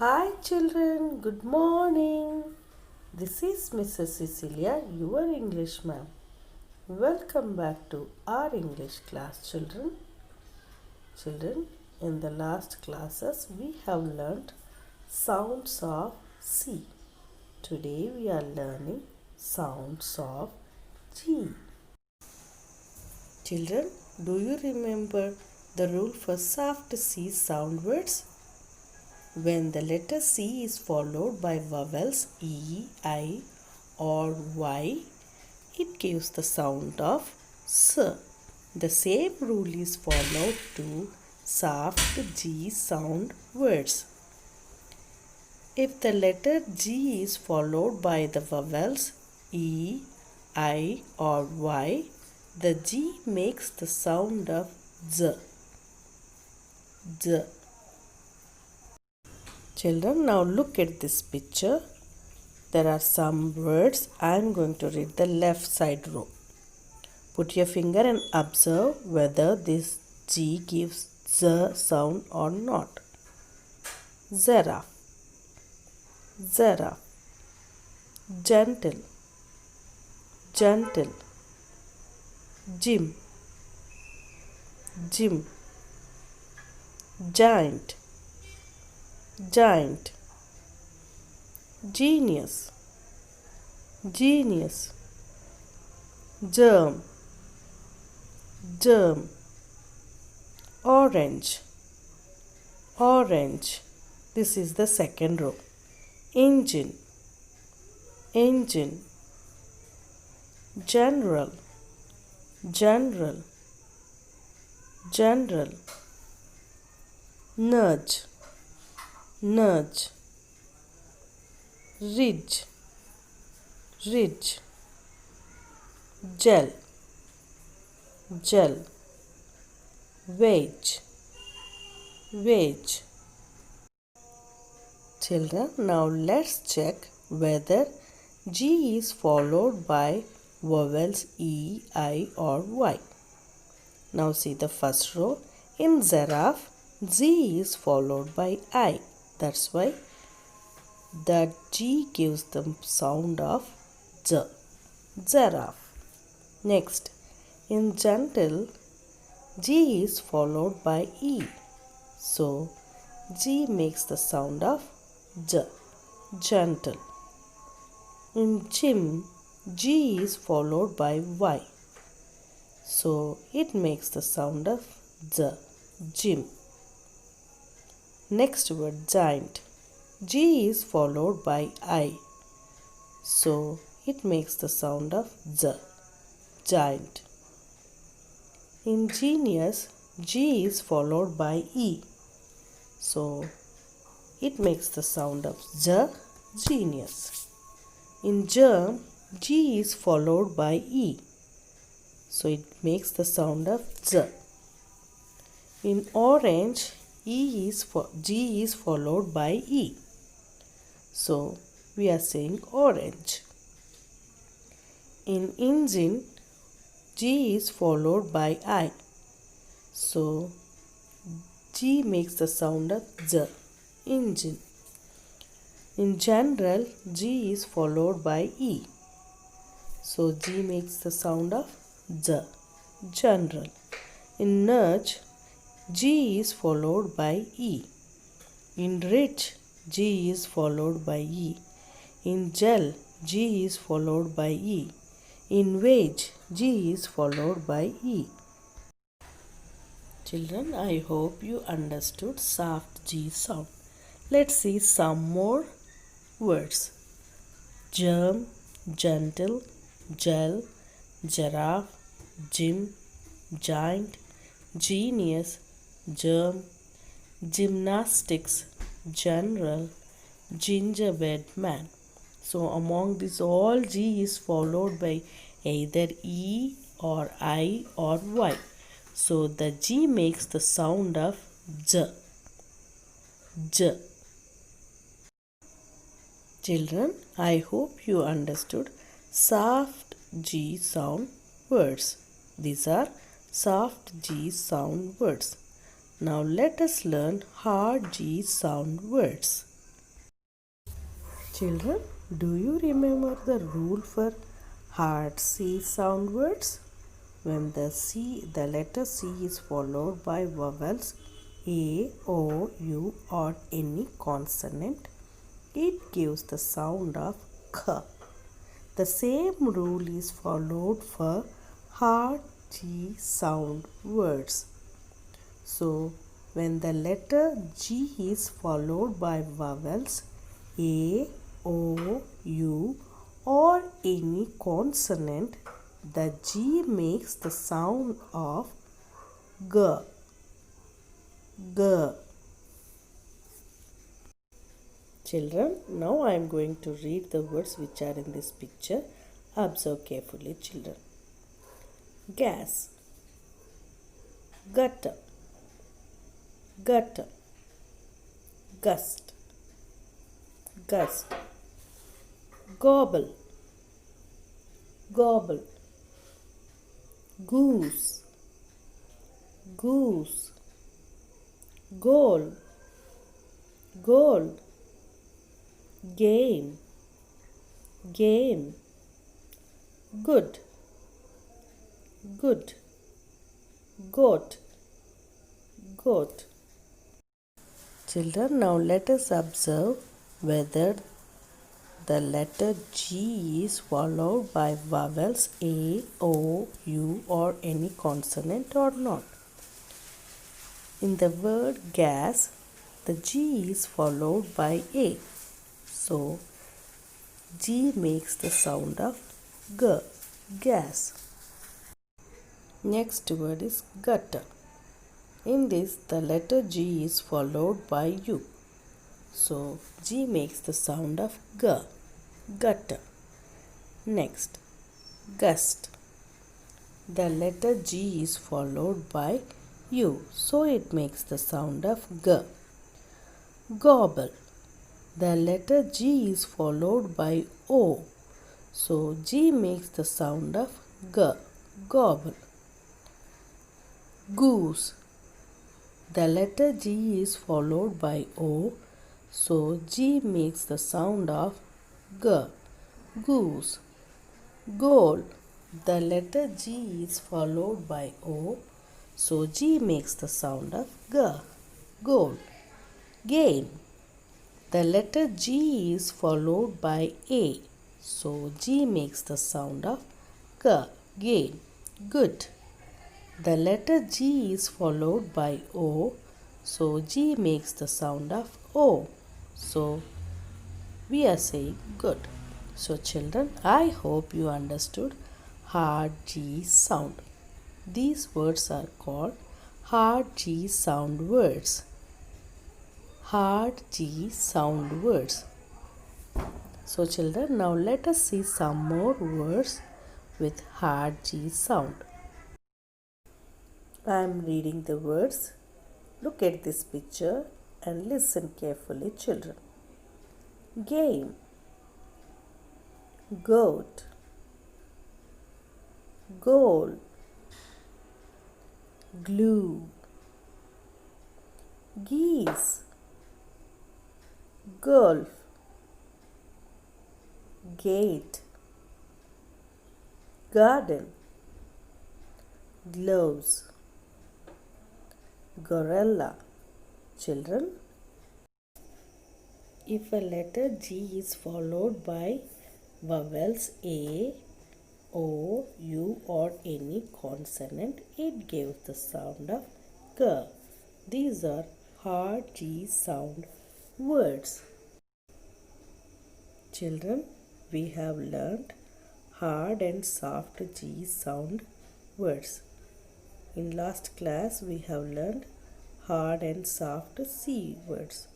Hi children, good morning. This is Mrs. Cecilia, your English ma'am. Welcome back to our English class children. Children, in the last classes we have learnt sounds of C. Today we are learning sounds of G. Children, do you remember the rule for soft C sound words? When the letter C is followed by vowels E, I or Y, it gives the sound of S. The same rule is followed to soft G sound words. If the letter G is followed by the vowels E, I or Y, the G makes the sound of Z. Z. Children, now look at this picture. There are some words. I am going to read the left side row. Put your finger and observe whether this G gives Z sound or not. Giraffe, giraffe. Gentle, gentle. Gym, gym. Giant, giant. Genius, genius. Germ, germ. Orange, orange. This is the second row. Engine, engine. General, general, general. Nudge, nudge. Ridge, ridge. Gel, gel. Wedge, wedge. Children, now let's check whether G is followed by vowels E, I or Y. Now see the first row. In giraffe, G is followed by I. That's why the G gives the sound of J. Giraffe. Next, in gentle, G is followed by E. So, G makes the sound of J. Gentle. In gym, G is followed by Y. So, it makes the sound of J. Gym. Next word, giant. G is followed by I. So, it makes the sound of Z. Giant. In genius, G is followed by E. So, it makes the sound of Z. Genius. In germ, G is followed by E. So, it makes the sound of Z. In orange, G is followed by E. So, we are saying orange. In engine, G is followed by I. So, G makes the sound of Z. Engine. In general, G is followed by E. So, G makes the sound of Z. General. In nudge, G is followed by E. In rich, G is followed by E. In gel, G is followed by E. In wedge, G is followed by E. Children, I hope you understood soft G sound. Let's see some more words. Germ, gentle, gel, giraffe, gym, giant, genius, germ, gymnastics, general, gingerbread man. So among these all G is followed by either E or I or Y. So the G makes the sound of J. J. Children, I hope you understood soft G sound words. These are soft G sound words. Now let us learn hard G sound words. Children, do you remember the rule for hard C sound words? When the letter C is followed by vowels A, O, U or any consonant, it gives the sound of K. The same rule is followed for hard G sound words. So, when the letter G is followed by vowels A, O, U or any consonant, the G makes the sound of G. G. Children, now I am going to read the words which are in this picture. Observe carefully, children. Gas, gutter, gutter, gust, gust, gobble, gobble, goose, goose, goal, goal, game, game, good, good, goat, goat. Children, now let us observe whether the letter G is followed by vowels A, O, U or any consonant or not. In the word gas, the G is followed by A. So, G makes the sound of G, gas. Next word is gutter. In this, the letter G is followed by U. So, G makes the sound of G, gutter. Next, gust. The letter G is followed by U. So, it makes the sound of G. Gobble. The letter G is followed by O. So, G makes the sound of G, gobble. Goose. The letter G is followed by O. So, G makes the sound of G, goose. Goal. The letter G is followed by O. So, G makes the sound of G, goal. Game. The letter G is followed by A. So, G makes the sound of G, game. Good. The letter G is followed by O. So, G makes the sound of O. So, we are saying good. So, children, I hope you understood hard G sound. These words are called hard G sound words. Hard G sound words. So, children, now let us see some more words with hard G sound. I am reading the words. Look at this picture and listen carefully, children. Game, goat, goal, glue, geese, golf, gate, garden, gloves, gorilla. Children, if a letter G is followed by vowels A, O, U or any consonant, it gives the sound of G. These are hard G sound words. Children, we have learnt hard and soft G sound words. In last class, we have learned hard and soft C words.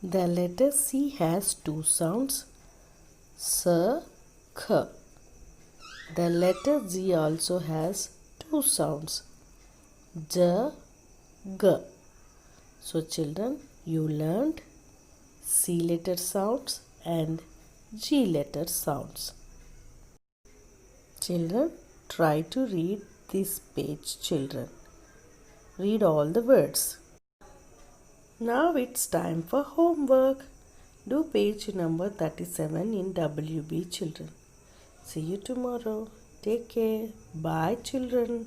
The letter C has two sounds, S, K. The letter G also has two sounds, J, G. So, children, you learned C letter sounds and G letter sounds. Children, try to read this page, children. Read all the words. Now it's time for homework. Do page number 37 in WB children. See you tomorrow. Take care. Bye children.